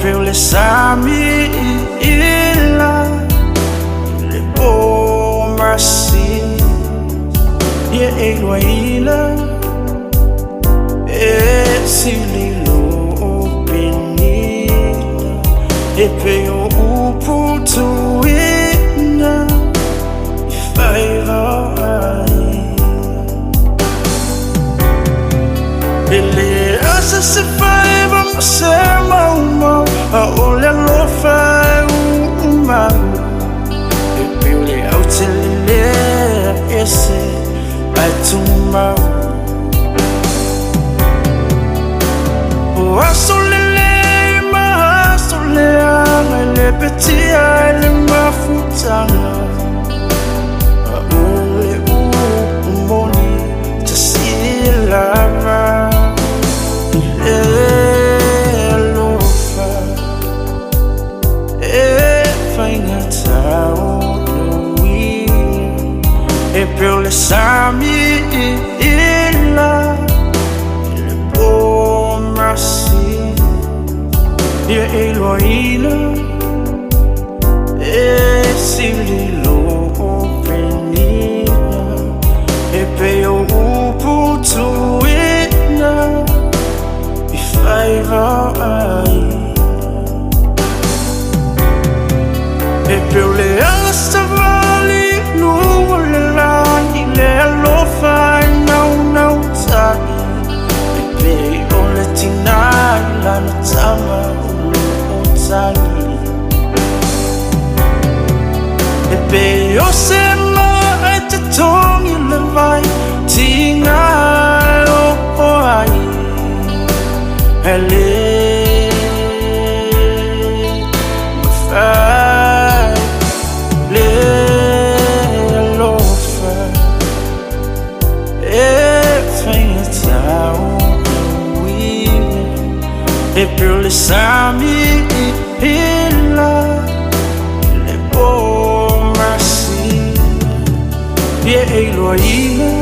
per le sami illa le bomasi ye eloila e sililo penina e peo uputu ina ifaiva ele asa se faiva se mau a ole alofa mau e peo le autele ese ai tu mau le petia le mafutanga ole umoni tasila Alofa e faingata no wi e per le sami illa le bomasi ye eloila e sililo penina e peo uputu ina ifaiva ai e peo le astavali no le lani le alofa no tani e peo le tinai la no tama o tani be o sema e te tongi le vai tinga o ai ele fai le alofa e fainga o wi e per le sami illa ye eloila